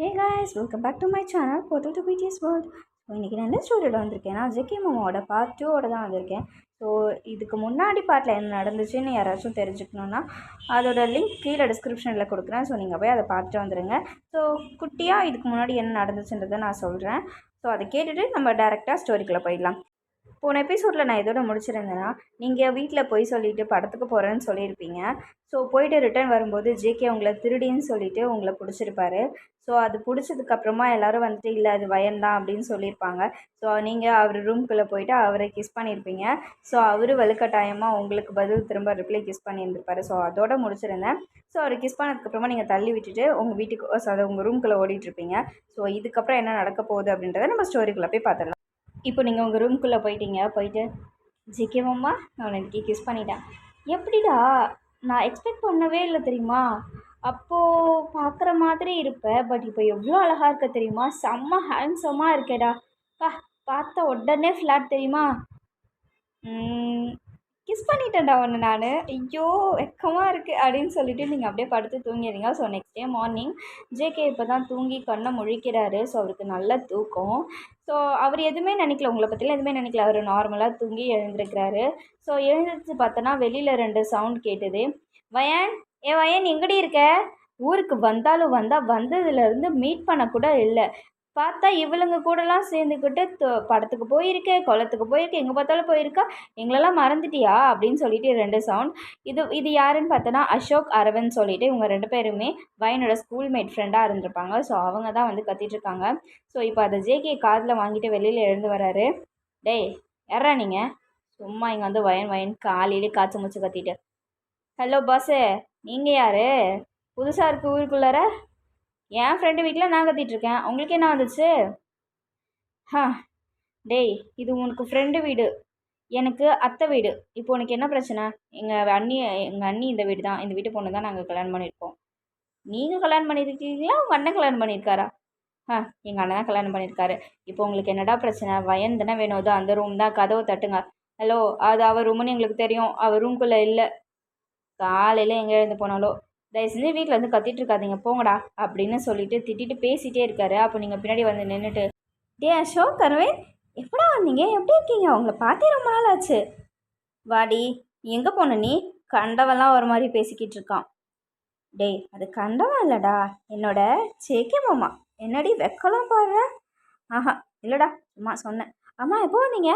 Hey guys, welcome back to my channel photo to BTS world. So இன்றைக்கி நான் என்ன ஸ்டோரியோட வந்திருக்கேன்னா, JK மாமாவோட part 2 தான் வந்திருக்கேன். ஸோ இதுக்கு முன்னாடி பார்ட்டில் என்ன நடந்துச்சுன்னு யாராச்சும் தெரிஞ்சுக்கணுன்னா அதோட லிங்க் கீழே டிஸ்கிரிப்ஷனில் கொடுக்குறேன். ஸோ நீங்கள் போய் அதை பார்த்துட்டு வந்துடுங்க. ஸோ குட்டியாக இதுக்கு முன்னாடி என்ன நடந்துச்சுன்றதை நான் சொல்கிறேன். ஸோ அதை கேட்டுட்டு நம்ம டேரெக்டாக ஸ்டோரிக்குள்ளே போயிடலாம். போன எபிசோடில் நான் இதோட முடிச்சிருந்தேன்னா, நீங்கள் வீட்டில் போய் சொல்லிவிட்டு படத்துக்கு போகிறேன்னு சொல்லியிருப்பீங்க. ஸோ போயிட்டு ரிட்டர்ன் வரும்போது ஜேகே உங்களை திருடின்னு சொல்லிவிட்டு உங்களை பிடிச்சிருப்பாரு. ஸோ அது பிடிச்சதுக்கப்புறமா எல்லோரும் வந்துட்டு இல்லை அது வயன்தான் அப்படின்னு சொல்லியிருப்பாங்க. ஸோ நீங்கள் அவர் ரூம்குள்ளே போயிட்டு அவரை கிஸ் பண்ணியிருப்பீங்க. ஸோ அவர் வலுக்கட்டாயமாக உங்களுக்கு பதில் திரும்ப ரிப்ளை கிஸ் பண்ணியிருந்திருப்பாரு. ஸோ அதோட முடிச்சிருந்தேன். ஸோ அவர் கிஸ் பண்ணதுக்கப்புறமா நீங்கள் தள்ளி விட்டுட்டு உங்கள் வீட்டுக்கு அதை உங்கள் ரூம்குள்ளே ஓடிட்டுருப்பீங்க. ஸோ இதுக்கப்புறம் என்ன நடக்க போகுது அப்படின்றத நம்ம ஸ்டோரிக்குள்ளே போய் பார்த்துடலாம். இப்போ நீங்கள் உங்கள் ரூம்குள்ளே போயிட்டு ஜிகே மாமா நான் உனக்கு கிஸ் பண்ணிட்டேன். எப்படிடா, நான் எக்ஸ்பெக்ட் பண்ணவே இல்லை தெரியுமா. அப்போது பார்க்குற மாதிரி இருப்பேன், பட் இப்போ எவ்வளோ அழகாக இருக்க தெரியுமா. செம்ம ஹேண்ட்ஸமாக இருக்கேடா. பார்த்தா உடனே ஃப்ளாட் தெரியுமா. கிஸ் பண்ணிட்டேன்டா ஒன்று நான். ஐயோ வெக்கமாக இருக்குது அப்படின்னு சொல்லிவிட்டு நீங்கள் அப்படியே படுத்து தூங்கிடுறீங்க. So next day morning JK இப்போ தான் தூங்கி கண்ணை முழிக்கிறாரு. ஸோ அவருக்கு நல்ல தூக்கம். ஸோ அவர் எதுவுமே நினைக்கல, உங்களை பற்றிலாம் எதுவுமே நினைக்கல. அவர் நார்மலாக தூங்கி எழுந்திருக்கிறாரு. ஸோ எழுந்திரிச்சு பார்த்தோன்னா வெளியில் 2 சவுண்ட் கேட்டுது. வயன், வயன் எங்கடி இருக்க? ஊருக்கு வந்தாலும் வந்ததுலேருந்து மீட் பண்ண கூட இல்லை. பார்த்தா இவளுங்க கூடலாம் சேர்ந்துக்கிட்டு படத்துக்கு போயிருக்க, குளத்துக்கு போயிருக்க, எங்கே பார்த்தாலும் போயிருக்கா, எங்களெல்லாம் மறந்துட்டியா அப்படின்னு சொல்லிட்டு 2 சவுண்ட். இது யாருன்னு பார்த்தோன்னா அசோக், அரவிந்த் சொல்லிட்டு இவங்க 2 பேருமே வயனோட ஸ்கூல்மேட் ஃப்ரெண்டாக இருந்திருப்பாங்க. ஸோ அவங்க தான் வந்து கத்திட்டுருக்காங்க. ஸோ இப்போ அதை ஜேகே காதில் வாங்கிட்டு வெளியில் எழுந்து வராரு. டேய் யாரா நீங்கள்? சும்மா இங்கே வந்து வயன் காலையிலே காய்ச்சி மூச்சு கத்திட்டு. ஹலோ பாஸு, நீங்கள் யார்? புதுசாக இருக்குது ஊருக்குள்ளார? என் ஃப்ரெண்டு வீட்டில் நான் கத்திகிட்ருக்கேன், உங்களுக்கு என்ன வந்துச்சு? டேய் இது உனக்கு ஃப்ரெண்டு வீடு, எனக்கு அத்தை வீடு. இப்போ உனக்கு என்ன பிரச்சனை? எங்கள் அண்ணி இந்த வீடு தான், இந்த வீட்டு பொண்ணு தான் நாங்கள் கல்யாணம் பண்ணியிருக்கோம். நீங்கள் கல்யாணம் பண்ணியிருக்கீங்களா? உங்கள் அண்ணன் கல்யாணம் பண்ணியிருக்காரா? எங்கள் அண்ணன் தான் கல்யாணம் பண்ணியிருக்காரு. இப்போ உங்களுக்கு என்னடா பிரச்சனை? வயன் தானே வேணும், அது அந்த ரூம் தான், கதவை தட்டுங்க. ஹலோ, அது அவர் ரூமுன்னு எங்களுக்கு தெரியும், அவர் ரூம்குள்ளே இல்லை. காலையில் எங்கே எழுந்து போனாலோ தயவு செஞ்சு வீட்டில் வந்து கத்திட்டு இருக்காதீங்க போங்கடா அப்படின்னு சொல்லிட்டு திட்டிட்டு பேசிகிட்டே இருக்காரு. அப்போ நீங்கள் பின்னாடி வந்து நின்றுட்டு, டே அசோக், அரவிந்த் எப்படா வந்தீங்க? எப்படி இருக்கீங்க? உங்களை பார்த்தே ரொம்ப நாள் ஆச்சு. வாடி, எங்கே போன நீ? கண்டவெல்லாம் ஒரு மாதிரி பேசிக்கிட்டு இருக்கான். டேய் அது கண்டவன் இல்லைடா, என்னோட ஜேகே மாமா. என்னடி வெக்கலாம் பாரு. இல்லைடா சும்மா சொன்னேன். அம்மா எப்போ வந்தீங்க?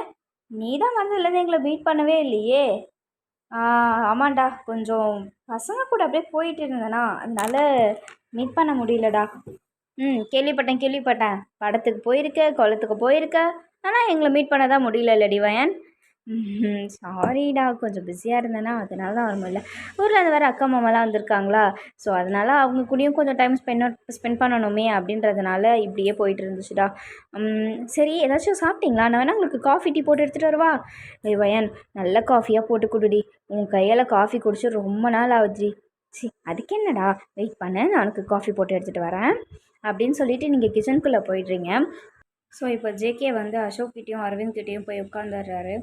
நீ தான் வந்ததுலேருந்து எங்களை மீட் பண்ணவே இல்லையே. ஆமாண்டா, கொஞ்சம் பசங்க கூட அப்படியே போயிட்டு இருந்தேனா, அதனால மீட் பண்ண முடியலடா. கேள்விப்பட்டேன். படத்துக்கு போயிருக்க, குளத்துக்கு போயிருக்க, ஆனால் எங்களை மீட் பண்ண தான் முடியல இல்லடி வயன். சாரிடா, கொஞ்சம் பிஸியாக இருந்தேன்னா அதனால தான் வர முடியல. ஊரில் அந்த வேறு அக்கா மாமாலாம் வந்திருக்காங்களா, ஸோ அதனால் அவங்க கூடயும் கொஞ்சம் டைம் ஸ்பெண்ட் பண்ணணுமே அப்படின்றதுனால இப்படியே போயிட்டு இருந்துச்சுடா. சரி, ஏதாச்சும் சாப்பிட்டீங்களா? நான் வேணால் உங்களுக்கு காஃபி டீ போட்டு எடுத்துகிட்டு வருவா? வயன், நல்ல காஃபியாக போட்டு குடுடி. உன் கையால் காஃபி குடிச்சு ரொம்ப நாள் ஆகுதுடி. அதுக்கு என்னடா, வெயிட் பண்ண, நான் உனக்கு காஃபி போட்டு எடுத்துகிட்டு வரேன் அப்படின்னு சொல்லிட்டு நீங்கள் கிச்சனுக்குள்ளே போயிடுறீங்க. ஸோ இப்போ ஜேகே வந்து அசோக் கிட்டேயும் அரவிந்த் கிட்டேயும் போய் உட்காந்துடுறாரு.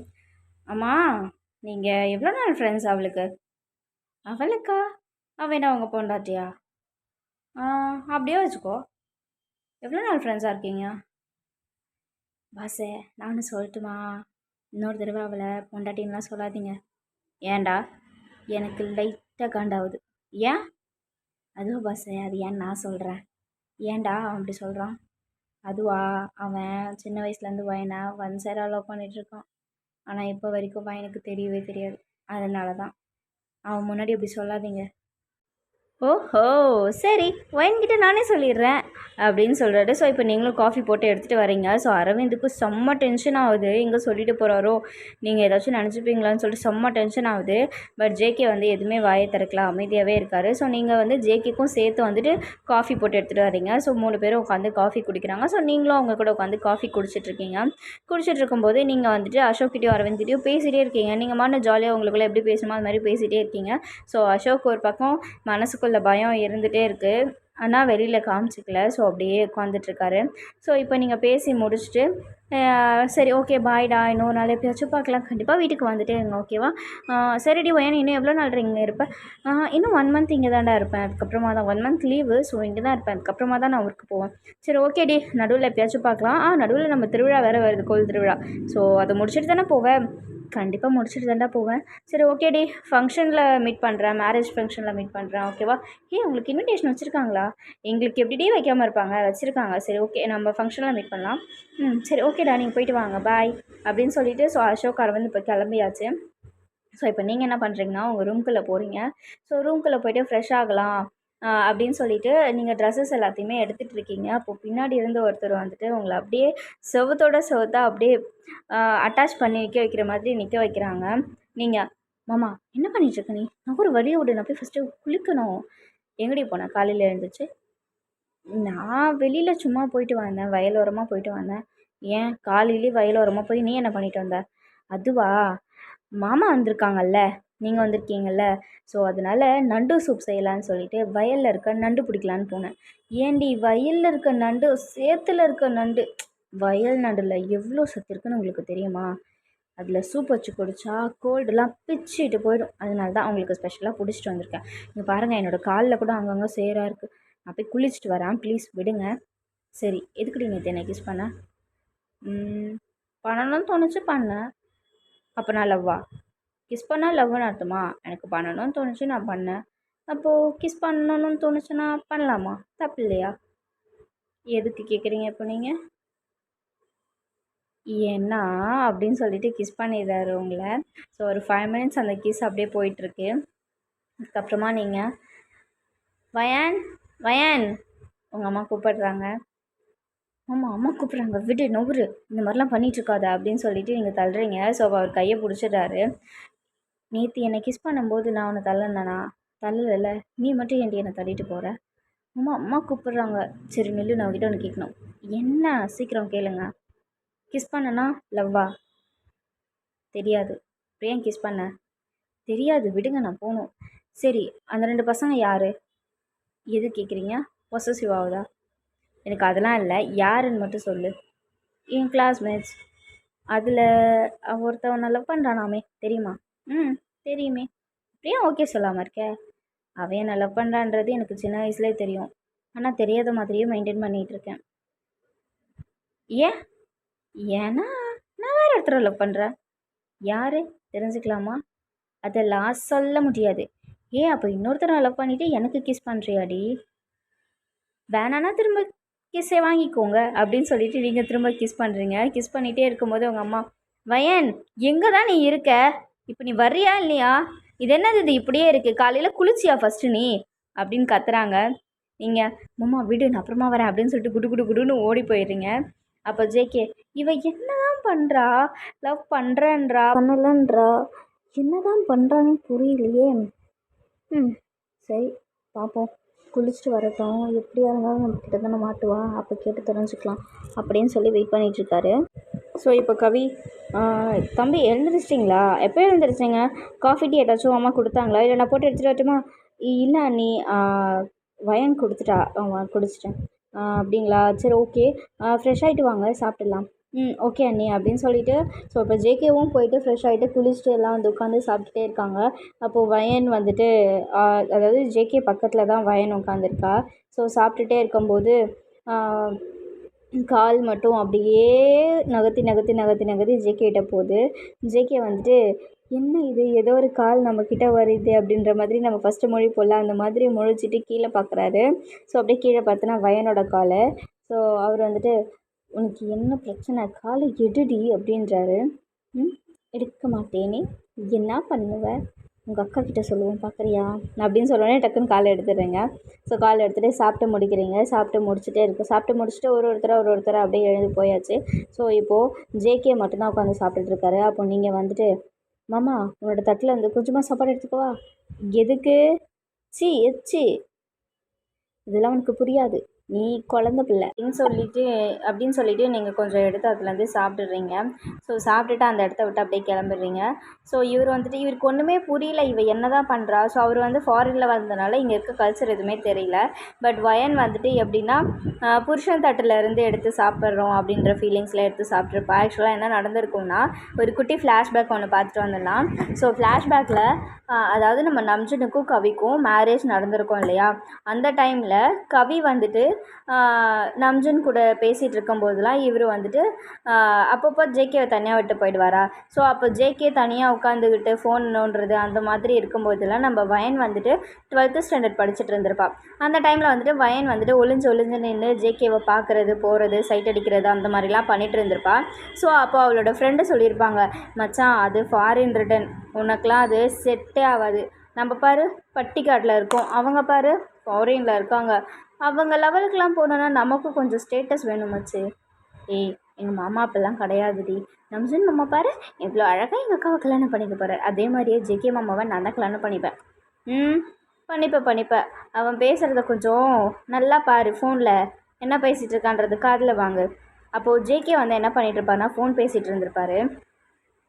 அம்மா, நீங்கள் எவ்வளோ நாள் ஃப்ரெண்ட்ஸ் அவளுக்கு? அவளுக்கா? அவன் அவங்க பொண்டாட்டியா? அப்படியே வச்சுக்கோ. எவ்வளோ நாள் ஃப்ரெண்ட்ஸாக இருக்கீங்க? பாஸே, நானும் சொல்லட்டுமா? இன்னொரு தடவை அவளை பொண்டாட்டின்லாம் சொல்லாதீங்க. ஏன்டா? எனக்கு லைட்டாக காண்டாகுது. ஏன்? அதுவும் பாஸே, அது ஏன் நான் சொல்கிறேன். ஏன்டா அவன் அப்படி சொல்கிறான்? அதுவா, அவன் சின்ன வயசுலேருந்து வயனா ஒன் சைடாக லவ் பண்ணிகிட்ருக்கான். ஆனால் இப்போ வரைக்கும் எனக்கு தெரியவே தெரியாது. அதனால தான் அவன் முன்னாடி அப்படி சொல்லாதீங்க. ஓஹோ, சரி, ஒயின்கிட்ட நானே சொல்லிடுறேன் அப்படின்னு சொல்கிறாரு. ஸோ இப்போ நீங்களும் காஃபி போட்டு எடுத்துகிட்டு வரீங்க. ஸோ அரவிந்துக்கு செம்ம டென்ஷன் ஆகுது. எங்கே சொல்லிட்டு போகிறாரோ, நீங்கள் ஏதாச்சும் நினச்சிப்பீங்களான்னு சொல்லிட்டு செம்ம டென்ஷன் ஆகுது. பட் ஜேகே வந்து எதுவுமே வாயை திறக்கலாம், அமைதியாகவே இருக்கார். ஸோ நீங்கள் வந்து ஜேகேக்கும் சேர்த்து வந்துட்டு காஃபி போட்டு எடுத்துகிட்டு வரீங்க. ஸோ 3 பேரும் உட்காந்து காஃபி குடிக்கிறாங்க. ஸோ நீங்களும் அவங்க கூட உட்காந்து காஃபி குடிச்சிட்ருக்கீங்க. குடிச்சிட்டு இருக்கும்போது நீங்கள் வந்துட்டு அசோக்கிட்டையும் அரவிந்த்கிட்டையும் பேசிகிட்டே இருக்கீங்க. நீங்கள் மாட்டு ஜாலியாக உங்களுக்குள்ளே எப்படி பேசணுமோ அது மாதிரி பேசிகிட்டே இருக்கீங்க. ஸோ அசோக் ஒரு பக்கம் மனசுக்குள்ள பயம் இருந்துகிட்டே இருக்குது. ஆனால் வெளியில் காமிச்சிக்கல. ஸோ அப்படியே உட்காந்துட்ருக்காரு. ஸோ இப்போ நீங்கள் பேசி முடிச்சுட்டு சரி ஓகே பாய்டா, இன்னொரு நாள் எப்பயாச்சும் பார்க்கலாம், கண்டிப்பாக வீட்டுக்கு வந்துட்டே இருங்க ஓகேவா? சரிடி ஒயன், இன்னும் எவ்வளோ நாள் இங்கே இருப்பேன்? இன்னும் 1 மந்த் இங்கே தான்டா இருப்பேன். அதுக்கப்புறமா தான் 1 மந்த் லீவு. ஸோ இங்கே தான் இருப்பேன். அதுக்கப்புறமா தான் நான் ஊருக்கு போவேன். சரி ஓகேடி, நடுவில் எப்பயாச்சும் பார்க்கலாம். நடுவில் நம்ம திருவிழா வேறு வருது, கோயில் திருவிழா. ஸோ அதை முடிச்சுட்டு தானே போவேன். கண்டிப்பாக முடிச்சுட்டு தான்டா போவேன். சரி ஓகேடி, ஃபங்க்ஷனில் மீட் பண்ணுறேன், மேரேஜ் ஃபங்க்ஷனில் மீட் பண்ணுறேன் ஓகேவா? உங்களுக்கு இன்விடேஷன் வச்சுருக்காங்களா? எங்களுக்கு எப்படிடி வைக்காமல் இருப்பாங்க, வச்சுருக்காங்க. சரி ஓகே, நம்ம ஃபங்க்ஷனில் மீட் பண்ணலாம். சரி ஓகேடா, நீங்கள் போயிட்டு வாங்க, பாய் அப்படின்னு சொல்லிவிட்டு ஸோ அசோக் அரவிந்த் இப்போ கிளம்பியாச்சு. ஸோ இப்போ நீங்கள் என்ன பண்ணுறீங்கன்னா உங்கள் ரூம்குள்ளே போகிறீங்க. ஸோ ரூம்குள்ளே போய்ட்டு ஃப்ரெஷ் ஆகலாம் அப்படின்னு சொல்லிட்டு நீங்கள் ட்ரெஸ்ஸஸ் எல்லாத்தையுமே எடுத்துகிட்டு இருக்கீங்க. அப்போது பின்னாடி இருந்து ஒருத்தர் வந்துட்டு உங்களை அப்படியே செவத்தோட செவத்தாக அப்படியே அட்டாச் பண்ணி நிற்க வைக்கிற மாதிரி நிற்க வைக்கிறாங்க. நீங்கள் மாமா என்ன பண்ணிகிட்ருக்க நீ? நான் ஒரு வழியை விடு, நான் போய் ஃபஸ்ட்டு குளிக்கணும். எங்கடி போனேன் காலையில் எழுந்துச்சு? நான் வெளியில் சும்மா போயிட்டு வந்தேன், வயலோரமாக போயிட்டு வந்தேன். ஏன் காலையிலேயே வயலோரமாக போய் நீ என்ன பண்ணிட்டு வந்த? அதுவா, மாமா வந்திருக்காங்கல்ல, நீங்கள் வந்திருக்கீங்கல்ல, ஸோ அதனால் நண்டு சூப் செய்யலான்னு சொல்லிட்டு வயலில் இருக்க நண்டு பிடிக்கலான்னு போனேன். ஏண்டி வயலில் இருக்க நண்டு, சேத்துல இருக்க நண்டு, வயல் நண்டில் எவ்வளோ சத்து இருக்குன்னு உங்களுக்கு தெரியுமா? அதில் சூப் வச்சு குடித்தா கோல்டெலாம் பிச்சுட்டு போயிடும். அதனால தான் அவங்களுக்கு ஸ்பெஷலாக பிடிச்சிட்டு வந்திருக்கேன். நீங்கள் பாருங்கள், என்னோடய காலில் கூட அங்கங்கே சேராக இருக்குது. நான் போய் குளிச்சுட்டு வரேன், ப்ளீஸ் விடுங்க. சரி எதுக்குடி நேற்று என்னை கிஸ் பண்ண? பண்ணணும்னு தோணுச்சு பண்ணேன். அப்போ நான் லவ்வா? கிஸ் பண்ணால் லவ்னு அர்த்தமா? எனக்கு பண்ணணும்னு தோணுச்சு, நான் பண்ணேன். அப்போது கிஸ் பண்ணணும்னு தோணுச்சுன்னா பண்ணலாமா? தப்பு இல்லையா? எதுக்கு கேட்குறீங்க இப்போ நீங்கள்? ஏன்னா அப்படின்னு சொல்லிட்டு கிஸ் பண்ணிடுறாரு உங்களை. ஸோ ஒரு 5 மினிட்ஸ் அந்த கிஸ் அப்படியே போயிட்டுருக்கு. அதுக்கப்புறமா நீங்கள் வயான் வயான் உங்கள் அம்மா கூப்பிடுறாங்க. ஆமாம் அம்மா கூப்பிட்றாங்க, விடு நொவுரு, இந்த மாதிரிலாம் பண்ணிகிட்ருக்காத அப்படின்னு சொல்லிட்டு நீங்கள் தள்ளுறீங்க. ஸோ அவர் கையை பிடிச்சிடுறாரு. நேற்று என்னை கிஸ் பண்ணும்போது நான் உன்னை தள்ளனேண்ணா? தள்ளலைல்ல, நீ மட்டும் ஏன்டி என்னை தள்ளிட்டு போகிற? அம்மா கூப்பிட்றாங்க. சரி நில்லு, நான் உங்ககிட்ட ஒன்று கேட்கணும். என்ன? சீக்கிரம் கேளுங்க. கிஸ் பண்ணனா லவ்வா? தெரியாது. ஏன் கிஸ் பண்ண? தெரியாது, விடுங்க நான் போகணும். சரி அந்த 2 பசங்க யார்? எது கேட்குறீங்க? பொசசிவ் ஆகுதா? எனக்கு அதெல்லாம் இல்லை, யாருன்னு மட்டும் சொல்லு. என் கிளாஸ்மேட்ஸ். அதில் ஒருத்தவன் லவ் பண்ணுறானாமே, தெரியுமா? தெரியுமே. அப்படியே ஓகே சொல்லாமல் இருக்க? அவன் என்னை லவ் பண்ணுறான்றது எனக்கு சின்ன வயசுலேயே தெரியும். ஆனால் தெரியாத மாதிரியே மெயின்டைன் பண்ணிகிட்ருக்கேன். ஏன்? ஏன்னா நான் வேறு ஒருத்தரை லவ் பண்ணுறேன். யார் தெரிஞ்சுக்கலாமா? அதெல்லாம் சொல்ல முடியாது. ஏன் அப்போ இன்னொருத்தரை லவ் பண்ணிவிட்டு எனக்கு கிஸ் பண்ணுறியாடி? வேணான்னா திரும்ப கிஸ்ஸே வாங்கிக்கோங்க அப்படின்னு சொல்லிட்டு நீங்கள் திரும்ப கிஸ் பண்ணுறீங்க. கிஸ் பண்ணிகிட்டே இருக்கும்போது உங்கள் அம்மா, வயன் எங்கே தான் நீ இருக்க? இப்போ நீ வர்றியா இல்லையா? இது என்னது இது இப்படியே இருக்குது? காலையில் குளிச்சியா ஃபஸ்ட்டு நீ அப்படின்னு கத்துறாங்க. நீங்கள் அம்மா விடு, நான் அப்புறமா வரேன் அப்படின்னு சொல்லிட்டு குடு குடு குடுன்னு ஓடி போயிடுறீங்க. அப்போ ஜேகே, இவ என்ன தான் பண்ணுறா? லவ் பண்ணுறேன்றா பண்ணலன்றா, என்ன தான் பண்ணுறான்னு புரியலையே. சரி பார்ப்போம், குளிச்சுட்டு வரட்டும், எப்படியா இருந்தாலும் நம்ம கிட்ட தானே மாட்டுவா, அப்போ கேட்டு தெரிஞ்சுக்கலாம் அப்படின்னு சொல்லி வெயிட் பண்ணிகிட்ருக்காரு. ஸோ இப்போ கவி, தம்பி எழுந்திரிச்சிட்டிங்களா? எப்போ எழுந்திரிச்சிங்க? காஃபி டீ ஏதாச்சும் அம்மா கொடுத்தாங்களா? இல்லை நான் போட்டு எடுத்துகிட்டு வரட்டுமா? இல்லை நீ வயன் கொடுத்துட்டா, குடிச்சிட்டேன். அப்படிங்களா? சரி ஓகே, ஃப்ரெஷ் ஆகிட்டு வாங்க, சாப்பிட்லாம். ஓகே அண்ணி அப்படின்னு சொல்லிவிட்டு ஸோ இப்போ ஜேகேவும் போயிட்டு ஃப்ரெஷ் ஆகிட்டு குளிச்சுட்டு எல்லாம் வந்து உட்காந்து சாப்பிட்டுட்டே இருக்காங்க. அப்போது வயன் வந்துட்டு அதாவது ஜேகே பக்கத்தில் தான் வயன் உட்காந்துருக்கா. ஸோ சாப்பிட்டுட்டே இருக்கும்போது கால் மட்டும் அப்படியே நகர்த்தி நகர்த்தி நகர்த்தி நகர்த்தி ஜேகேட்ட போகுது. ஜேகே வந்துட்டு என்ன இது, ஏதோ ஒரு கால் நம்மக்கிட்ட வருது அப்படின்ற மாதிரி நம்ம ஃபஸ்ட்டு மொழி போடலாம், அந்த மாதிரி முழிச்சிட்டு கீழே பார்க்குறாரு. ஸோ அப்படியே கீழே பார்த்தோன்னா வயனோட கால். ஸோ அவர் வந்துட்டு உனக்கு என்ன பிரச்சனை, காலை எடுடி அப்படின்றாரு. எடுக்க மாட்டேனே, என்ன பண்ணுவேன், உங்கள் அக்கா கிட்டே சொல்லுவேன் பார்க்குறியா அப்படின்னு சொன்னோடனே டக்குன்னு காலை எடுத்துடுறீங்க. ஸோ கால் எடுத்துகிட்டு சாப்பிட்டு முடிக்கிறீங்க. சாப்பிட்டு முடிச்சுட்டு ஒரு ஒருத்தராக அப்படியே எழுந்து போயாச்சு. ஸோ இப்போது ஜேகே மட்டும்தான் உட்காந்து சாப்பிட்டுட்ருக்காரு. அப்போ நீங்கள் வந்துட்டு மாமா உன்னோட தட்டில் வந்து கொஞ்சமாக சாப்பாடு எடுத்துக்கவா? எதுக்கு? எச்சி இதெல்லாம் உனக்கு புரியாது. நீ குழந்த பிள்ளை அப்படின்னு சொல்லிட்டு நீங்கள் கொஞ்சம் எடுத்து அதுலேருந்து சாப்பிட்டுடுறீங்க. ஸோ சாப்பிட்டுட்டு அந்த இடத்த விட்டு அப்படியே கிளம்பிடுறீங்க. ஸோ இவருக்கு ஒன்றுமே புரியல, இவ என்ன தான் பண்ணுறா. ஸோ அவர் ஃபாரினில் வந்ததுனால இங்கே இருக்க கல்ச்சர் எதுவுமே தெரியல. பட் வயன் எப்படின்னா புருஷன் தட்டில் இருந்து எடுத்து சாப்பிட்றோம் அப்படின்ற ஃபீலிங்ஸில் எடுத்து சாப்பிட்ருப்பா. ஆக்சுவலாக என்ன நடந்திருக்கும்னா ஒரு குட்டி ஃப்ளாஷ்பேக் ஒன்று பார்த்துட்டு வந்துடலாம். ஸோ ஃப்ளாஷ்பேக்கில் அதாவது நம்ம நம்ஜனுக்கும் கவிக்கும் மேரேஜ் நடந்திருக்கோம் இல்லையா, அந்த டைமில் கவி நம்ஜன் கூட பேசிகிட்டு இருக்கும்போதெல்லாம் இவர் அப்பப்போ ஜேகேவை தனியாக விட்டு போயிடுவாரா. ஸோ அப்போ ஜேகே தனியாக உட்காந்துக்கிட்டு ஃபோன் நோண்டுறது அந்த மாதிரி இருக்கும்போதெல்லாம் நம்ம வயன் 12th ஸ்டாண்டர்ட் படிச்சுட்டு இருந்திருப்பா. அந்த டைமில் வயன் ஒளிஞ்சு நின்று ஜேகேவை பார்க்குறது, போகிறது, சைட் அடிக்கிறது அந்த மாதிரிலாம் பண்ணிகிட்டு இருந்திருப்பா. ஸோ அப்போ அவளோட ஃப்ரெண்டு சொல்லியிருப்பாங்க, மச்சான் அது ஃபாரின் ரிட்டன், உனக்கெலாம் அது செட்டே ஆகாது. நம்ம பாரு பட்டிக்காட்டில் இருக்கோம், அவங்க பாரு ஃபாரினில் இருக்காங்க, அவங்க லெவலுக்கெலாம் போனோன்னா நமக்கும் கொஞ்சம் ஸ்டேட்டஸ் வேணும் மச்சு. ஏய் எங்கள் மாமா அப்பெல்லாம் கிடையாதுடி, நம்ஜன் மாமா பாரு இவ்வளோ அழகாக எங்கள் அக்காவை கல்யாணம் பண்ணிக்க போகிறார், அதே மாதிரியே ஜேகே மாமாவை நான் தான் கல்யாணம் பண்ணிப்பேன். பண்ணிப்பேன். அவன் பேசுகிறத கொஞ்சம் நல்லா பாரு, ஃபோனில் என்ன பேசிகிட்டு இருக்கான்றது காதில் வாங்கு. அப்போது ஜேகே என்ன பண்ணிகிட்டு இருப்பாருனா ஃபோன் பேசிகிட்டு இருந்திருப்பாரு.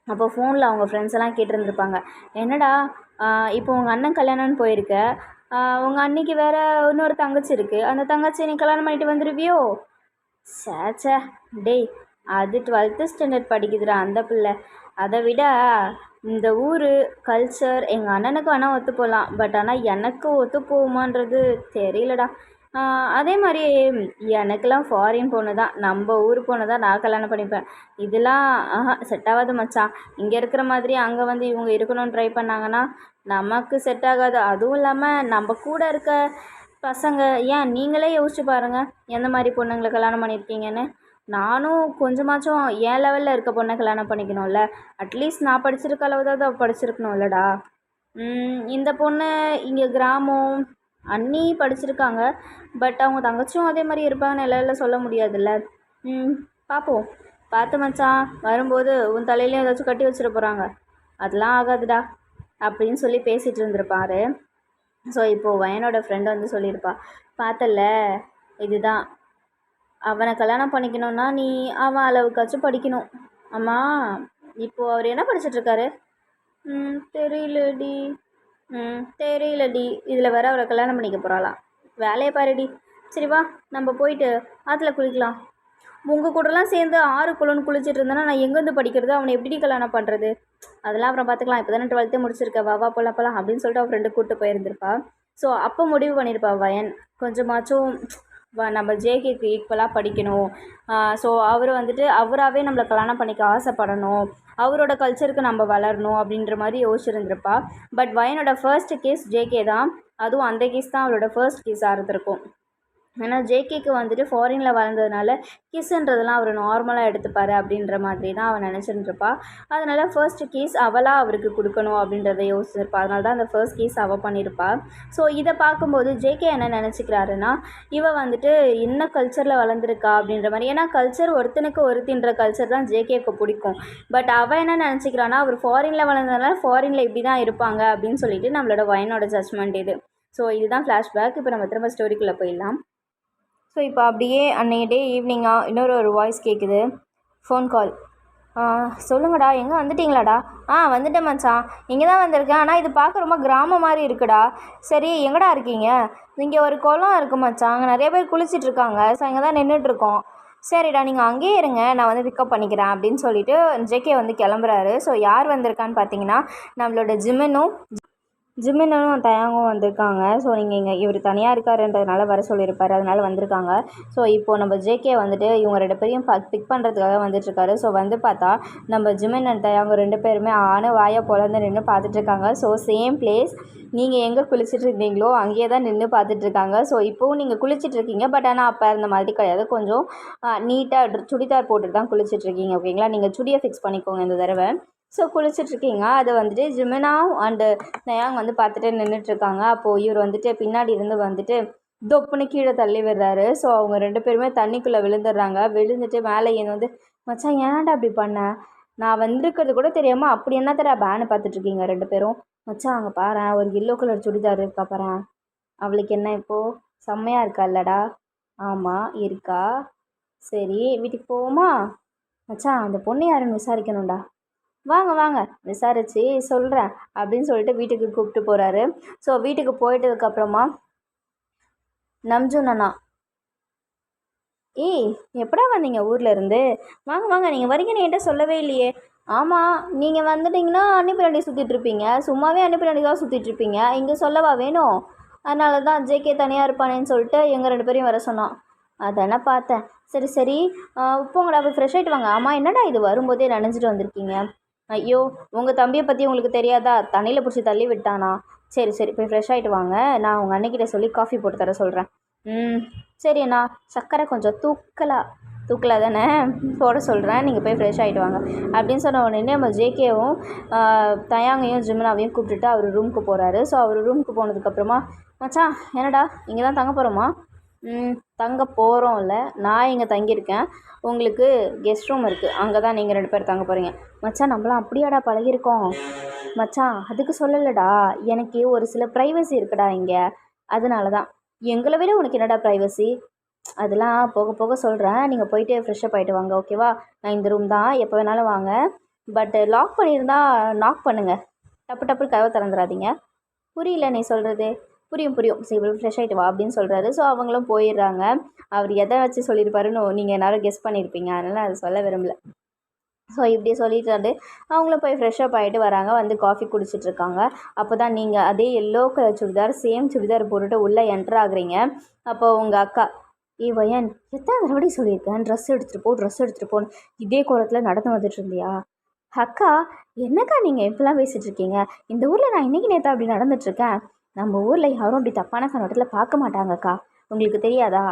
அப்போ ஃபோனில் அவங்க ஃப்ரெண்ட்ஸ் எல்லாம் கேட்டிருந்துருப்பாங்க, என்னடா இப்போ உங்கள் அண்ணன் கல்யாணம்னு போயிருக்க, உங்கள் அன்னிக்கு வேறு இன்னொரு தங்கச்சி இருக்குது, அந்த தங்கச்சி நீ கல்யாணம் பண்ணிட்டு வந்துடுவியோ? சேச்சே டேய், அது 12th ஸ்டாண்டர்ட் படிக்குதுடா அந்த பிள்ளை. அதை விட இந்த ஊர் கல்ச்சர் எங்கள் அண்ணனுக்கு வேணால் ஒத்து போகலாம், பட் ஆனால் எனக்கு ஒத்து போகுமான்றது தெரியலடா. அதே மாதிரி எனக்கெல்லாம் ஃபாரின் பொண்ணு தான், நம்ம ஊர் பொண்ணு தான் நான் கல்யாணம் பண்ணிப்பேன். இதெல்லாம் செட் ஆகாது மச்சான். இங்கே இருக்கிற மாதிரி அங்கே இவங்க இருக்கணும்னு ட்ரை பண்ணாங்கன்னா நமக்கு செட் ஆகாது. அதுவும் இல்லாமல் நம்ம கூட இருக்க பசங்க, ஏன் நீங்களே யோசிச்சு பாருங்கள் எந்த மாதிரி பொண்ணுங்களை கல்யாணம் பண்ணியிருக்கீங்கன்னு. நானும் கொஞ்சமாச்சும் என் லெவலில் இருக்க பொண்ணை கல்யாணம் பண்ணிக்கணும்ல. அட்லீஸ்ட் நான் படிச்சிருக்க அளவுதாவது அவள் படிச்சிருக்கணும்லடா. இந்த பொண்ணு இங்கே கிராமம், அண்ணி படிச்சிருக்காங்க, பட் அவங்க தங்கச்சியும் அதே மாதிரி இருப்பாங்கன்னு எல்லாம் சொல்ல முடியாதுல்ல. பார்ப்போம், பார்த்து மச்சான், வரும்போது உன் தலையிலையும் ஏதாச்சும் கட்டி வச்சிட போகிறாங்க, அதெல்லாம் ஆகாதுடா அப்படின்னு சொல்லி பேசிகிட்டு இருந்திருப்பாரு. ஸோ இப்போது வயனோட ஃப்ரெண்டு சொல்லியிருப்பா, பார்த்தல இதுதான், அவனை கல்யாணம் பண்ணிக்கணுன்னா நீ அவன் அளவுக்காச்சும் படிக்கணும். அம்மா இப்போது அவர் என்ன படிச்சிட்ருக்காரு? தெரியலடி. இதில் வேற அவரை கல்யாணம் பண்ணிக்க போகிறாளாம். வேலையை பாருடி. சரி வா நம்ம போயிட்டு ஆற்றுல குளிக்கலாம். உங்கள் கூடலாம் சேர்ந்து ஆறு குளம்னு குளிச்சுட்டு இருந்தேன்னா நான் எங்கேருந்து படிக்கிறது, அவனை எப்படி கல்யாணம் பண்ணுறது, அதெல்லாம் அப்புறம் பார்த்துக்கலாம், இப்போ தானே 12th முடிச்சிருக்க, வா போகலாம் அப்படின்னு சொல்லிட்டு அவள் ஃப்ரெண்டு கூப்பிட்டு போயிருந்திருப்பா. ஸோ அப்போ முடிவு பண்ணியிருப்பா வயன், கொஞ்சமாச்சும் நம்ம ஜேகேக்கு ஈக்குவலாக படிக்கணும். ஸோ அவர் அவராகவே நம்மளை கல்யாணம் பண்ணிக்க ஆசைப்படணும், அவரோட கல்ச்சருக்கு நம்ம வளரணும் அப்படின்ற மாதிரி யோசிச்சிருந்திருப்பா. பட் வயனோட ஃபர்ஸ்ட் கேஸ் ஜேகே தான், அதுவும் அந்த கேஸ் தான் அவளோட ஃபர்ஸ்ட் கேஸாக இருந்திருக்கும். ஏன்னா ஜேகேக்கு ஃபாரினில் வளர்ந்ததுனால கிஸ்ன்றதெல்லாம் அவர் நார்மலாக எடுத்துப்பார் அப்படின்ற மாதிரி தான் அவன் நினச்சிருந்துருப்பா. அதனால் ஃபர்ஸ்ட் கேஸ் அவளாக அவருக்கு கொடுக்கணும் அப்படின்றத யோசிச்சிருப்பா. அதனால தான் அந்த ஃபர்ஸ்ட் கேஸ் அவள் பண்ணியிருப்பா. ஸோ இதை பார்க்கும்போது ஜேகே என்ன நினச்சிக்கிறாருன்னா, இவள் என்ன கல்ச்சரில் வளர்ந்துருக்கா அப்படின்ற மாதிரி. ஏன்னா கல்ச்சர் ஒருத்தனுக்கு ஒருத்தின்ற கல்ச்சர் தான் ஜேகேக்கு பிடிக்கும். பட் அவள் என்ன நினச்சிக்கிறான்னா, அவர் ஃபாரினில் வளர்ந்ததுனால ஃபாரினில் இப்படி தான் இருப்பாங்க அப்படின்னு சொல்லிட்டு நம்மளோட வயனோட ஜட்ஜ்மெண்ட் இது. ஸோ இதுதான் ஃப்ளாஷ்பேக். இப்போ நம்ம திரும்ப ஸ்டோரிக்குள்ளே போயிடலாம். ஸோ இப்போ அப்படியே அன்றைய டே ஈவினிங்காக இன்னொரு வாய்ஸ் கேட்குது, ஃபோன் கால். சொல்லுங்கடா, எங்கே வந்துட்டிங்களாடா? வந்துட்டேன் மச்சான், இங்கே தான் வந்திருக்கேன், ஆனால் இது பார்க்க ரொம்ப கிராமம் மாதிரி இருக்குடா. சரி எங்கடா இருக்கீங்க? இங்கே ஒரு குளம் இருக்குது மச்சான், அங்கே நிறைய பேர் குளிச்சிட்ருக்காங்க, ஸோ இங்கே தான் நின்றுட்டுருக்கோம். சரிடா நீங்கள் அங்கேயே இருங்க, நான் பிக்கப் பண்ணிக்கிறேன் அப்படின்னு சொல்லிட்டு ஜேகே கிளம்புறாரு. ஸோ யார் வந்திருக்கான்னு பார்த்தீங்கன்னா நம்மளோட ஜிமினும் தயாங்கும் வந்திருக்காங்க. ஸோ நீங்கள் இவர் தனியாக இருக்காருன்றதுனால வர சொல்லியிருப்பார், அதனால் வந்திருக்காங்க. ஸோ இப்போது நம்ம ஜேகே இவங்க 2 பேரையும் பிக் பண்ணுறதுக்காக வந்துட்டுருக்காரு. ஸோ பார்த்தா நம்ம ஜிமின் அண்ட் தயாங்க 2 பேருமே வாயை பொழந்து நின்று பார்த்துட்ருக்காங்க. ஸோ சேம் பிளேஸ், நீங்கள் எங்கே குளிச்சுட்டு இருந்தீங்களோ அங்கேயே தான் நின்று பார்த்துட்ருக்காங்க. ஸோ இப்போவும் நீங்கள் குளிச்சிட்ருக்கீங்க, பட் ஆனால் அப்போ அந்த மாதிரி கிடையாது, கொஞ்சம் நீட்டாக சுடிதார் போட்டுட்டு தான் குளிச்சிட்ருக்கீங்க. ஓகேங்களா? நீங்கள் சுடியை ஃபிக்ஸ் பண்ணிக்கோங்க இந்த தடவை. ஸோ குளிச்சிட்ருக்கீங்க, அதை ஜிமினா அண்டு தயாங் பார்த்துட்டு நின்றுட்டுருக்காங்க. அப்போது இவர் பின்னாடி இருந்து தொப்புன்னு கீழே தள்ளி விடுறாரு. ஸோ அவங்க 2 பேருமே தண்ணிக்குள்ளே விழுந்துடுறாங்க. விழுந்துட்டு மேலே ஏன் மச்சான் ஏன்டா அப்படி பண்ண, நான் வந்திருக்கிறது கூட தெரியாமல் அப்படி என்ன தர பேனை பார்த்துட்ருக்கீங்க 2 பேரும். மச்சான் அங்கே பாரு, ஒரு எல்லோ கலர் சுடிதார் இருக்கா பாரு, அவளுக்கு என்ன இப்போது செம்மையாக இருக்கா இல்லடா, ஆமாம் இருக்கா. சரி வீட்டுக்கு போவோமா? மச்சான் அந்த பொண்ணு யாருன்னு விசாரிக்கணும்டா. வாங்க வாங்க விசாரித்து சொல்கிறேன் அப்படின்னு சொல்லிட்டு வீட்டுக்கு கூப்பிட்டு போகிறாரு. ஸோ வீட்டுக்கு போயிட்டதுக்கப்புறமா நம்ஜுன் அண்ணா, ஏய் எப்படா வந்தீங்க ஊரில் இருந்து? வாங்க வாங்க, நீங்கள் வரீங்கன்னு என்கிட்ட சொல்லவே இல்லையே. ஆமாம், நீங்கள் வந்துட்டிங்கன்னா அன்னி பின்னாடி சுற்றிட்டு இருப்பீங்க, சும்மாவே அன்னி பின்னாடி தான் சுற்றிட்டு இருப்பீங்க, இங்கே சொல்லவா வேணும்? அதனால தான் ஜேகே தனியாக இருப்பானேன்னு சொல்லிட்டு எங்கள் 2 பேரையும் வர சொன்னான். அதானே பார்த்தேன். சரி சரி, போங்கடா போய் ஃப்ரெஷ் ஆகிட்டு வாங்க. ஆமாம் என்னடா இது வரும்போதே நனைஞ்சிட்டு வந்திருக்கீங்க? ஐயோ உங்கள் தம்பியை பற்றி உங்களுக்கு தெரியாதா? தண்ணியில் பிடிச்சி தள்ளி விட்டானா? சரி சரி போய் ஃப்ரெஷ் ஆகிட்டு வாங்க, நான் உங்கள் அன்னைக்கிட்ட சொல்லி காஃபி போட்டு தர சொல்கிறேன். சரி அண்ணா, சர்க்கரை கொஞ்சம் தூக்கலாக தானே போட சொல்கிறேன், நீங்கள் போய் ஃப்ரெஷ் ஆகிட்டு வாங்க அப்படின்னு சொன்ன உடனே நம்ம ஜேகேவும் தயாங்கையும் ஜிம்னாவையும் கூப்பிட்டுட்டு அவர் ரூமுக்கு போகிறாரு. ஸோ அவர் ரூமுக்கு போனதுக்கப்புறமா, மச்சான் என்னடா இங்கே தான் தங்க போகிறோமா? தங்க போகிறோம் இல்லை, நான் இங்கே தங்கியிருக்கேன், உங்களுக்கு கெஸ்ட் ரூம் இருக்குது, அங்கே தான் நீங்கள் 2 பேர் தங்க போகிறீங்க. மச்சான் நம்மளாம் அப்படியாடா பழகிருக்கோம்? மச்சான் அதுக்கு சொல்லலடா, எனக்கு ஒரு சில ப்ரைவசி இருக்குடா இங்கே, அதனால தான். எங்களை விட உனக்கு என்னடா ப்ரைவசி? அதெல்லாம் போக போக சொல்கிறேன், நீங்கள் போயிட்டு ஃப்ரெஷ்ஷப் ஆகிட்டு வாங்க ஓகேவா? நான் இந்த ரூம் தான், எப்போ வேணாலும் வாங்க, பட் லாக் பண்ணியிருந்தா நாக் பண்ணுங்கள், டப்பு டப்பு கதவை திறந்துடாதீங்க. புரியல நீ சொல்கிறது? புரியும் சரி ஃப்ரெஷ் ஆகிட்டு வா அப்படின்னு சொல்கிறாரு. ஸோ அவங்களும் போயிடுறாங்க. அவர் எதை வச்சு சொல்லியிருப்பாருன்னு நீங்கள் எல்லோரும் கெஸ் பண்ணியிருப்பீங்க, அதனால் அதை சொல்ல விரும்பல. ஸோ இப்படி சொல்லிட்டாரு. அவங்களும் போய் ஃப்ரெஷ்ஷப் ஆகிட்டு வராங்க, வந்து காஃபி குடிச்சிட்ருக்காங்க. அப்போ தான் நீங்கள் அதே yellow colour churidar, same churidar போட்டுட்டு உள்ளே என்ட்ரு ஆகுறீங்க. அப்போ உங்கள் அக்கா, வயன் எத்தனை தடவை சொல்லியிருக்கேன் ட்ரெஸ் எடுத்துகிட்டு போன்னு, இதே கோலத்தில் நடந்து வந்துட்டு இருந்தியா? அக்கா என்னக்கா நீங்கள் இப்படிலாம் பேசிகிட்ருக்கீங்க? இந்த ஊரில் நான் இன்றைக்கி நேற்று அப்படி நடந்துட்டுருக்கேன். நம்ம ஊரில் யாரும் அப்படி தப்பான கண்ணோட்டத்தில் பார்க்க மாட்டாங்கக்கா, உங்களுக்கு தெரியாதா?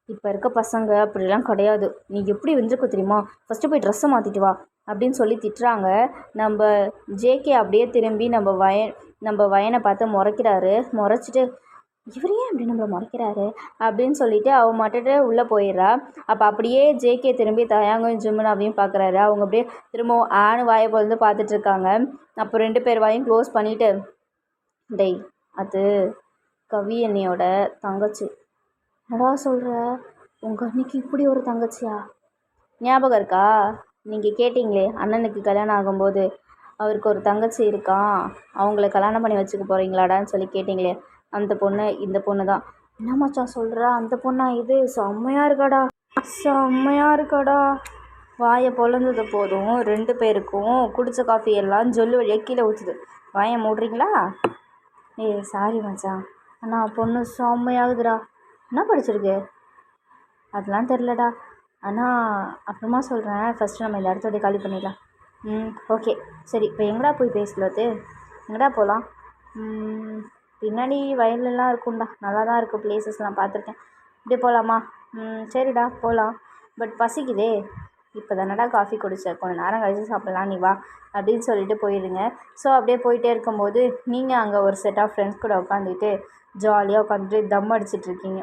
இப்போ இருக்க பசங்க அப்படிலாம் கிடையாது, நீ எப்படி வந்துருக்க தெரியுமா? ஃபஸ்ட்டு போய் ட்ரெஸ்ஸை மாற்றிட்டு வா அப்படின்னு சொல்லி திட்டுறாங்க. நம்ம ஜேகே அப்படியே திரும்பி நம்ம வயனை பார்த்து முறைக்கிறாரு. முறைச்சிட்டு இவர் ஏன் அப்படி நம்மளை முறைக்கிறாரு அப்படின்னு சொல்லிட்டு அவன் மட்டுட்டு உள்ளே போயிடுறா. அப்போ அப்படியே ஜேகே திரும்பி தயாங்கும் ஜிம்னாவையும் பார்க்குறாரு. அவங்க அப்படியே திரும்பவும் ஆணு வாயை பொழுது பார்த்துட்ருக்காங்க. அப்போ 2 பேர் வாயும் க்ளோஸ் பண்ணிவிட்டு, டேய் அது கவி அண்ணியோட தங்கச்சி. என்னடா சொல்கிற? உங்கள் அன்னைக்கு இப்படி ஒரு தங்கச்சியா? ஞாபகம் இருக்கா? நீங்கள் கேட்டிங்களே அண்ணனுக்கு கல்யாணம் ஆகும்போது அவருக்கு ஒரு தங்கச்சி இருக்கான், அவங்கள கல்யாணம் பண்ணி வச்சுக்க போகிறீங்களாடான்னு சொல்லி கேட்டிங்களே, அந்த பொண்ணு இந்த பொண்ணு தான். என்ன மச்சான் சொல்கிற? அந்த பொண்ணா இது? செம்மையாக இருக்காடா. வாயை பொழந்தது போதும் 2 பேருக்கும் குடித்த காஃபி எல்லாம் ஜொல்லு வழியாக கீழே ஊற்றுது. வாயை மூடுறீங்களா? சாரி மச்சான், ஆனால் பொண்ணு செம்மையாகுதுடா. என்ன படிச்சிருக்கு? அதெல்லாம் தெரிலடா, ஆனால் அப்புறமா சொல்கிறேன், ஃபஸ்ட்டு நம்ம இந்த இடத்த காலி பண்ணிடலாம். ஓகே சரி, இப்போ எங்கடா போய் பேசலாது? எங்கடா போகலாம்? பின்னாடி வயல்லலாம் இருக்கும்டா, நல்லா தான் இருக்குது பிளேசஸ்லாம் பார்த்துருக்கேன், இப்படியே போகலாமா? சரிடா போகலாம், பட் பசிக்குதே. இப்போ தானடா காஃபி குடித்தேன், கொஞ்சம் நேரம் கழிச்சு சாப்பிட்லாம், நீ வா அப்படின்னு சொல்லிட்டு போயிடுங்க. ஸோ அப்படியே போயிட்டே இருக்கும்போது நீங்கள் அங்கே ஒரு செட் ஆஃப் ஃப்ரெண்ட்ஸ் கூட உட்காந்துட்டு ஜாலியாக உட்காந்துட்டு தம் அடிச்சிட்ருக்கீங்க,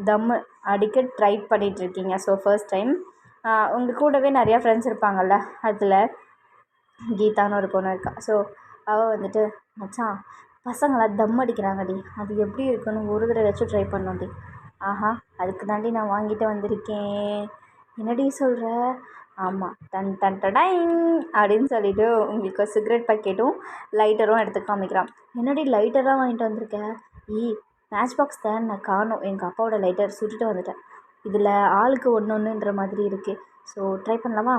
தம் அடிக்க ட்ரை பண்ணிகிட்ருக்கீங்க. ஸோ ஃபர்ஸ்ட் டைம் உங்கள் கூடவே நிறையா ஃப்ரெண்ட்ஸ் இருப்பாங்கள்ல, அதில் கீதான்னு ஒரு பொண்ணு இருக்கா. ஸோ அவள் வந்துட்டு, மச்சான் பசங்களாம் தம் அடிக்கிறாங்கடி, அது எப்படி இருக்குன்னு ஒரு தடவை வச்சு ட்ரை பண்ணோண்டி. ஆஹா அதுக்கு தாண்டி நான் வாங்கிட்டு வந்திருக்கேன். என்னடி சொல்கிற? ஆமாம், டன் டன் டடைங் அப்படின்னு சொல்லிவிட்டு உங்களுக்கு சிகரெட் பாக்கெட்டும் லைட்டரும் எடுத்து காமிக்கிறான். என்னடி லைட்டராக வாங்கிட்டு வந்திருக்கேன்? மேட்ச் பாக்ஸ் தான் நான் காணோம், எங்கள் அப்பாவோட லைட்டர் சுட்டுட்டு வந்துட்டேன், இதில் ஆளுக்கு ஒன்று மாதிரி இருக்குது. ஸோ ட்ரை பண்ணலாமா?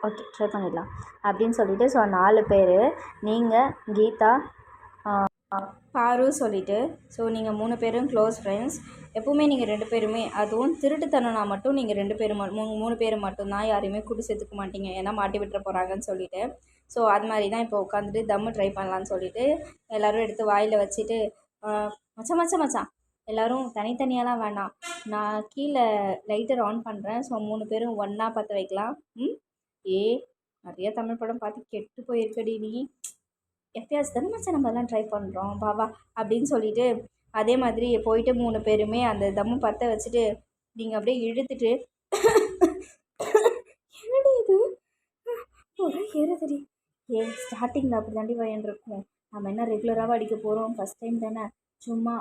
ஓகே ட்ரை பண்ணிடலாம் அப்படின்னு சொல்லிவிட்டு, ஸோ 4 பேர், நீங்கள் கீதா பாரு சொல்லிவிட்டு, ஸோ நீங்கள் 3 பேரும் க்ளோஸ் ஃப்ரெண்ட்ஸ். எப்போவுமே நீங்கள் 2 பேருமே, அதுவும் திருட்டுத்தனம்னா மட்டும் நீங்கள் 2 பேரும் 3 பேர் மட்டும்தான், யாரையுமே கூட்டு சேர்த்துக்க மாட்டீங்க, ஏன்னா மாட்டி விட்டுற போகிறாங்கன்னு சொல்லிவிட்டு. ஸோ அது மாதிரி தான் இப்போ உட்காந்துட்டு தம்மு ட்ரை பண்ணலான்னு சொல்லிவிட்டு எல்லோரும் எடுத்து வாயில் வச்சுட்டு, மச்சான் எல்லோரும் தனித்தனியாலாம் வேணாம், நான் கீழே லைட்டர் ஆன் பண்ணுறேன், ஸோ 3 பேரும் ஒன்றா பற்ற வைக்கலாம். நிறைய தமிழ் படம் பார்த்து கெட்டு போயிருக்கடி நீ, எப்பயாச்சும் தானே மச்சான் நம்ம எல்லாம் ட்ரை பண்ணுறோம், பாபா அப்படின்னு சொல்லிட்டு அதே மாதிரி போயிட்டு 3 பேருமே அந்த தம்மு பற்ற வச்சுட்டு நீங்கள் அப்படியே இழுத்துட்டு என்னடி இது ஒரே ஏறுதடி, ஸ்டார்டிங்கில் அப்படி தாண்டி வயன்ருக்கும், நம்ம என்ன ரெகுலராக அடிக்க போகிறோம், ஃபஸ்ட் டைம் தானே, சும்மா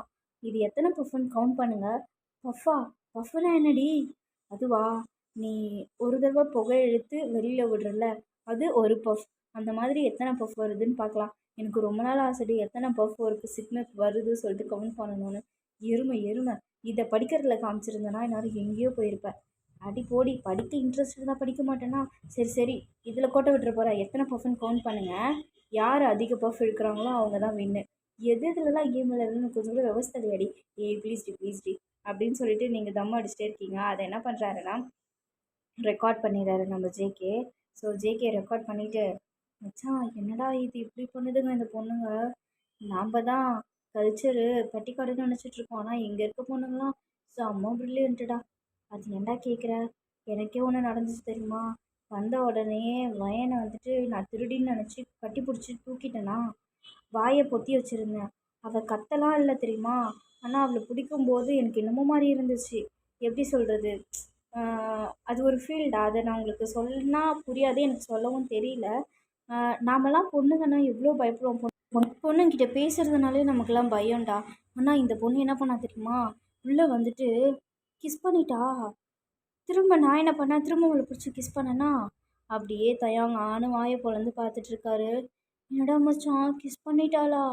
இது எத்தனை பஃப்னு கவுண்ட் பண்ணுங்கள். பஃபா பஃப்னா என்னடி? அதுவா? நீ ஒரு தடவை புகை இழுத்து வெளியில் விடுறல, அது ஒரு பஃப். அந்த மாதிரி எத்தனை பஃப் வருதுன்னு பார்க்கலாம். எனக்கு ரொம்ப நாள் ஆசைடி எத்தனை பஃப் ஒர்க்கு சிக்னஸ் வருது சொல்லிட்டு கவுண்ட் பண்ணணும்னு. எருமை எருமை இதை படிக்கிறதுல காமிச்சிருந்தேன்னா எல்லோரும் எங்கேயோ போயிருப்பேன். அடி போடி, படிக்க இன்ட்ரெஸ்ட் இருந்தால் படிக்க மாட்டேன்னா சரி சரி, இதில் கோட்டை விட்டுற போகிறேன். எத்தனை பஃப்னு கவுண்ட் பண்ணுங்கள். யார் அதிக பஃப் எடுக்கிறாங்களோ அவங்க தான் வின்னு. எது இதுலலாம் கேம் விளையாடுறதுன்னு கொஞ்சம் கூட விவசாய இல்லையாடி. ஏய் ப்ளீஸ்டி அப்படின்னு சொல்லிட்டு நீங்கள் தம் அடிச்சுட்டே இருக்கீங்க. அதை என்ன பண்ணுறாருன்னா ரெக்கார்ட் பண்ணிடுறாரு நம்ம ஜேகே. ஸோ ஜேகே ரெக்கார்ட் பண்ணிவிட்டு, மச்சான் என்னடா இது இப்படி பண்ணுதுங்க இந்த பொண்ணுங்க. நாம் தான் கல்ச்சரு பட்டிக்காடுன்னு நினச்சிட்ருக்கோம். ஆனால் இங்கே இருக்க பொண்ணுங்களாம் செம்ம ப்ரில்லியன்ட்டுடா. அது ஏன்டா கேட்குற? எனக்கே ஒன்று நடந்துச்சு தெரியுமா? வந்த உடனே வயனை வந்துட்டு நான் திருடின்னு நினச்சி கட்டி பிடிச்சி தூக்கிட்டேனா, வாயை பொத்தி வச்சுருந்தேன். அவள் கத்தலாம் இல்லை தெரியுமா? ஆனால் அவளை பிடிக்கும்போது எனக்கு என்னமோ மாதிரி இருந்துச்சு. எப்படி சொல்கிறது, அது ஒரு ஃபீல்டா. அதை நான் உங்களுக்கு சொன்னால் புரியாது, எனக்கு சொல்லவும் தெரியல. நாமெல்லாம் பொண்ணுங்கன்னா எவ்வளோ பயப்படுவோம். பொண்ணுங்கிட்ட பேசுகிறதுனாலே நமக்கெல்லாம் பயம்டா. ஆனால் இந்த பொண்ணு என்ன பண்ணா தெரியுமா? உள்ளே வந்துட்டு கிஸ் பண்ணிட்டா. திரும்ப நான் என்ன பண்ணேன், திரும்ப அவளை பிடிச்சி கிஸ் பண்ணேன்னா அப்படியே தயாங்கானு வாயை பொழந்து பார்த்துட்ருக்காரு. என்னடா மச்சான் கிஸ் பண்ணிட்டாளா?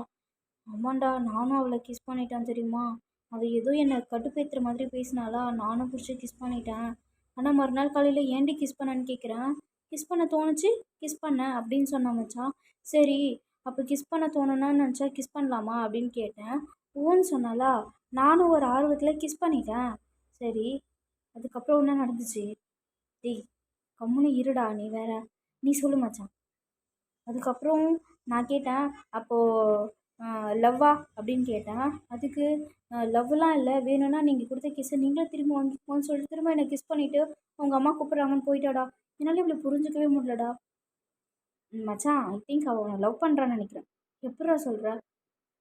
ஆமாண்டா, நானும் அவளை கிஸ் பண்ணிட்டேன் தெரியுமா? அவள் ஏதோ என்னை கடுப்பேற்றுற மாதிரி பேசினாளா, நானும் பிடிச்சி கிஸ் பண்ணிட்டேன். ஆனால் மறுநாள் காலையில் ஏன்டி கிஸ் பண்ணேன்னு கேட்குறேன். கிஸ் பண்ண தோணுச்சு, கிஸ் பண்ணேன் அப்படின்னு சொன்னா மச்சான். சரி, அப்போ கிஸ் பண்ண தோணுனான்னு நினச்சா கிஸ் பண்ணலாமா அப்படின்னு கேட்டேன். ஓன்னு சொன்னாலா, நானும் ஒரு ஆர்வத்தில் கிஸ் பண்ணிட்டேன். சரி, அதுக்கப்புறம் என்ன நடந்துச்சு? டேய் கம்முன்னு இருடா, நீ வேற, நீ சொல்லு மச்சான். அதுக்கப்புறம் நான் கேட்டேன், அப்போது லவ்வா அப்படின்னு கேட்டேன். அதுக்கு லவ்லாம் இல்லை, வேணும்னா நீங்கள் கொடுத்த கிஸ்ஸை நீங்களே திரும்ப வாங்கிக்கோன்னு சொல்லிட்டு திரும்ப என்னை கிஸ் பண்ணிவிட்டு அவங்க அம்மா கூப்பிட்றாங்கன்னு போயிட்டாடா. என்னால் இவ்வளோ புரிஞ்சிக்கவே முடியலடா. மச்சான், ஐ திங்க் அவன் லவ் பண்ணுறான்னு நினைக்கிறேன். எப்படா சொல்கிற?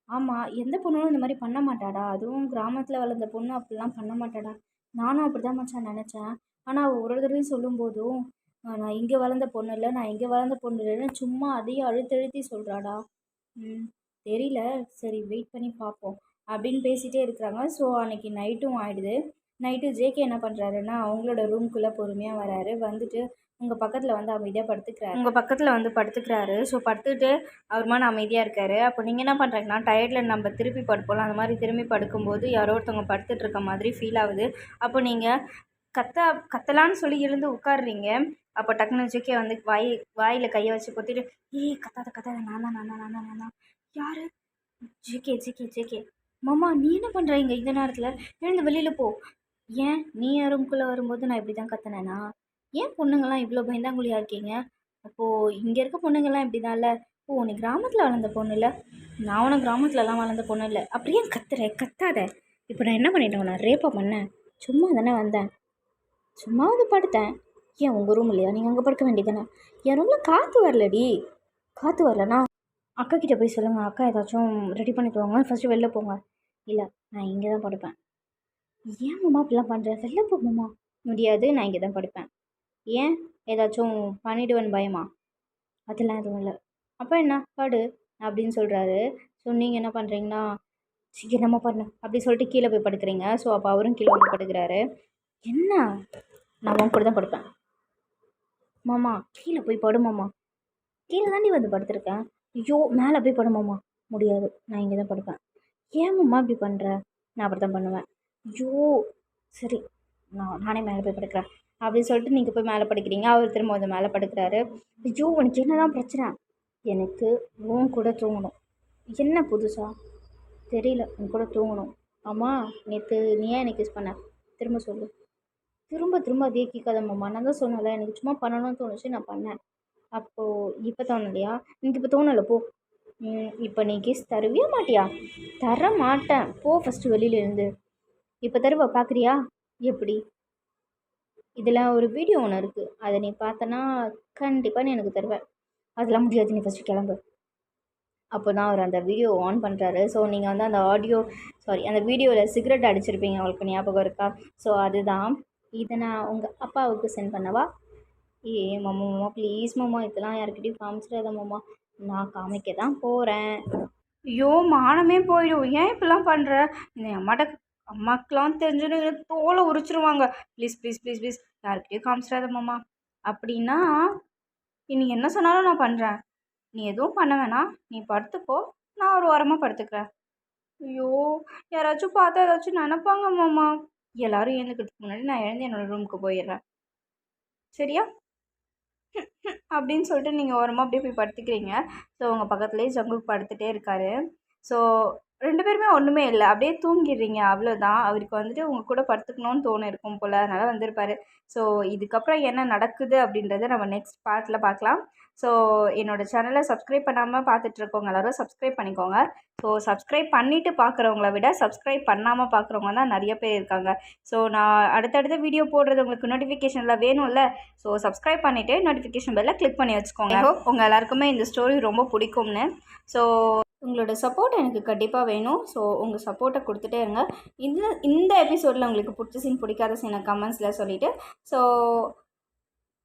ஆமாம், எந்த பொண்ணும் இந்த மாதிரி பண்ண மாட்டாடா. அதுவும் கிராமத்தில் வளர்ந்த பொண்ணு அப்படிலாம் பண்ண மாட்டாடா. நானும் அப்படி தான் மச்சான் நினச்சேன். ஆனால் அவள் ஒரு தடவையும் சொல்லும்போதும் நான் இங்கே வளர்ந்த பொண்ணு இல்லை, நான் இங்கே வளர்ந்த பொண்ணு இல்லைன்னு சும்மா அதையும் அழுத்தழுத்தி சொல்கிறாடா. தெரியல, சரி வெயிட் பண்ணி பார்ப்போம் அப்படின்னு பேசிகிட்டே இருக்கிறாங்க. ஸோ அன்றைக்கி நைட்டும் ஆகிடுது. நைட்டு ஜேகே என்ன பண்ணுறாருன்னா அவங்களோட ரூம்குள்ளே பொறுமையாக வராரு. வந்துட்டு உங்கள் பக்கத்தில் வந்து அமைதியாக படுத்துக்கிறாரு. ஸோ படுத்துக்கிட்டு அவருமான அமைதியாக இருக்கார். அப்போ நீங்கள் என்ன பண்ணுறீங்கன்னா, டயர்டில் நம்ம திருப்பி படுப்போம், அந்த மாதிரி திரும்பி படுக்கும்போது யாரோ ஒருத்தவங்க படுத்துட்டு இருக்க மாதிரி ஃபீல் ஆகுது. அப்போ நீங்கள் கத்தலான்னு சொல்லி எழுந்து உட்காடுறீங்க. அப்போ டக்குன்னு ஜேகே வந்து வாயில் கையை வச்சு பொத்திட்டு, ஏய் கத்தாத, நான் யார்? ஜேகே மாமா, நீ என்ன பண்ணுற இங்கே இந்த நேரத்தில்? எழுந்து வெளியில் போ. ஏன் நீ என் ரூம்குள்ளே வரும்போது நான் இப்படி தான் கத்தினேனா? ஏன் பொண்ணுங்கள்லாம் இவ்வளோ பயந்தாங்குழியாக இருக்கீங்க? அப்போது இங்கே இருக்க பொண்ணுங்கள்லாம் இப்படி தான் இல்லை? ஓ, நீ கிராமத்தில் வளர்ந்த பொண்ணு இல்லை? நான் உனக்கு கிராமத்துலலாம் வளர்ந்த பொண்ணு இல்லை. அப்படியே கத்தாத. இப்போ நான் என்ன பண்ணிட்டேன்? நான் ரேப்பாக பண்ணேன்? சும்மா தானே வந்தேன், சும்மா வந்து படுத்தேன். ஏன் உங்கள் ரூம் இல்லையா? நீங்கள் அங்கே படுக்க வேண்டியதானே? என் ரூமில் காற்று வரலடி. காற்று வரலண்ணா அக்கா கிட்டே போய் சொல்லுங்கள், அக்கா ஏதாச்சும் ரெடி பண்ணிட்டு வாங்க, ஃபஸ்ட்டு வெளில போங்க. இல்லை, நான் இங்கே தான் படுப்பேன். ஏன் மாமா இப்படிலாம் பண்ணுறேன்? வெளில போகுமா? முடியாது, நான் இங்கே தான் படுப்பேன். ஏன் ஏதாச்சும் பண்ணிவிடுவேன்னு பயமா? அதெல்லாம் எதுவும் இல்லை. அப்போ என்ன படு அப்படின்னு சொல்கிறாரு. ஸோ நீங்கள் என்ன பண்ணுறீங்கன்னா, சீக்கிரமாக பண்ணு அப்படி சொல்லிட்டு கீழே போய் படுக்கிறீங்க. ஸோ அப்போ அவரும் கீழே வந்து படுக்கிறாரு. என்ன, நான் உன் கூட தான் படுப்பேன். மாமா கீழே போய் படு மாமா. கீழே தாண்டி வந்து படுத்துருக்கேன். ஐயோ மேலே போய் படுமாம்மா. முடியாது, நான் இங்கே தான் படுப்பேன். ஏம்மா இப்படி பண்ணுற? நான் அப்படி தான் பண்ணுவேன். ஐயோ சரி, நானே மேலே போய் படுக்கிறேன் அப்படின்னு சொல்லிட்டு நீங்கள் போய் மேலே படுக்கிறீங்க. அவர் திரும்ப வந்து மேலே படுக்கிறாரு. ஐயோ உனக்கு என்ன தான் பிரச்சனை? எனக்கு உன் கூட தூங்கணும். என்ன புதுசா? தெரியல, உன் கூட தூங்கணும். ஆமாம், நேற்று நீ ஏன் எனக்கு கிஸ் பண்ண? திரும்ப சொல்லு. திரும்ப அதே கேட்காதம்மா. நான் தான் சொன்னல, எனக்கு சும்மா பண்ணணும்னு தோணுச்சு, நான் பண்ணேன். அப்போது இப்போ தோணலையா? எனக்கு இப்போ தோணலை, போ. இப்போ நீ கிஸ் தருவியா மாட்டியா? தர மாட்டேன், போ ஃபஸ்ட்டு வெளியிலேருந்து. இப்போ தருவா, பார்க்குறியா? எப்படி? இதில் ஒரு வீடியோ ஒன்று இருக்குது, அதை நீ பார்த்தனா கண்டிப்பாக நீ எனக்கு தருவேன். அதெல்லாம் முடியாது, நீ ஃபஸ்ட்டு கிளம்பு. அப்போ தான் அவர் அந்த வீடியோ ஆன் பண்ணுறாரு. ஸோ நீங்கள் வந்து அந்த வீடியோவில் சிகரெட் அடிச்சிருப்பீங்க, உங்களுக்கு ஞாபகம் இருக்கா? ஸோ அதுதான். இதை நான் உங்கள் அப்பாவுக்கு சென்ட் பண்ணவா? ஏ மாமா ப்ளீஸ் மாமா, இதெல்லாம் யாருக்கிட்டையும் காமிச்சிடாத மாமா. நான் காமிக்க தான் போகிறேன். ஐயோ மானமே போயிடும், ஏன் இப்படிலாம் பண்ணுற? இந்த அம்மாட்ட அம்மாக்கெலாம் தெரிஞ்சுன்னு தோலை உரிச்சிருவாங்க. ப்ளீஸ் ப்ளீஸ் ப்ளீஸ் ப்ளீஸ் யார்கிட்டயும் காமிச்சிடாத மாமா. அப்படின்னா நீ என்ன சொன்னாலும் நான் பண்ணுறேன். நீ எதுவும் பண்ண வேணாம். நீ படுத்துக்கோ. நான் ஒரு ஓரமாக படுத்துக்கிறேன். ஐயோ! யாராச்சும் பார்த்தா ஏதாச்சும் நினைப்பாங்க மாமா. எல்லாரும் எழுந்துக்கிறதுக்கு முன்னாடி நான் எழுந்து என்னோட ரூமுக்கு போயிடுறேன். சரியா? அப்படின்னு சொல்லிட்டு நீங்கள் ஓரமாக அப்படியே போய் படுத்துக்கிறீங்க. ஸோ உங்கள் பக்கத்துலேயே ஜங்குக் படுத்துகிட்டே இருக்காரு. ஸோ 2 பேருமே ஒன்றுமே இல்லை. அப்படியே தூங்கிடுறீங்க அவ்வளோதான். அவருக்கு வந்துட்டு உங்கள் கூட படுத்துக்கணும்னு தோணிருக்கும் போல். அதனால் வந்திருப்பாரு. ஸோ இதுக்கப்புறம் என்ன நடக்குது அப்படின்றத நம்ம நெக்ஸ்ட் பார்ட்டில் பார்க்கலாம். ஸோ என்னோடய சேனலை சப்ஸ்கிரைப் பண்ணாமல் பார்த்துட்ருக்கவங்க எல்லோரும் சப்ஸ்கிரைப் பண்ணிக்கோங்க. ஸோ சப்ஸ்கிரைப் பண்ணிவிட்டு பார்க்குறவங்கள விட சப்ஸ்கிரைப் பண்ணாமல் பார்க்குறவங்க தான் நிறைய பேர் இருக்காங்க. ஸோ நான் அடுத்தடுத்த வீடியோ போடுறது உங்களுக்கு நோட்டிஃபிகேஷனில் வேணும்ல. ஸோ சப்ஸ்கிரைப் பண்ணிவிட்டு நோட்டிஃபிகேஷன் பெல்லை கிளிக் பண்ணி வச்சுக்கோங்க. ஐ ஹோப் உங்கள் எல்லாருக்குமே இந்த ஸ்டோரி ரொம்ப பிடிக்கும்னு. ஸோ உங்களோட சப்போர்ட் எனக்கு கண்டிப்பாக வேணும். ஸோ உங்கள் சப்போர்ட்டை கொடுத்துட்டே இருங்க. இந்த எபிசோடில் உங்களுக்கு பிடிச்ச சீன் பிடிக்காத சீனை கமெண்ட்ஸில் சொல்லிவிட்டு ஸோ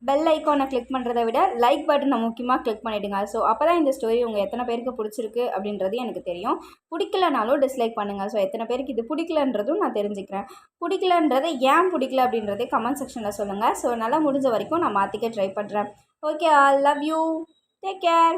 பெல் ஐக்கானை கிளிக் பண்ணுறதை விட லைக் பட்டனை முக்கியமாக கிளிக் பண்ணிவிடுங்க. ஸோ அப்போ தான் இந்த ஸ்டோரி உங்கள் எத்தனை பேருக்கு பிடிச்சிருக்கு அப்படின்றது எனக்கு தெரியும். பிடிக்கலனாலும் டிஸ்லைக் பண்ணுங்கள். ஸோ எத்தனை பேருக்கு இது பிடிக்கலன்றதும் நான் தெரிஞ்சுக்கிறேன். பிடிக்கலன்றதை ஏன் பிடிக்கல அப்படின்றதே கமெண்ட் செக்ஷனில் சொல்லுங்கள். ஸோ நல்லா முடிஞ்ச வரைக்கும் நான் மாற்றிக்க ட்ரை பண்ணுறேன். Okay, I love you. Take care.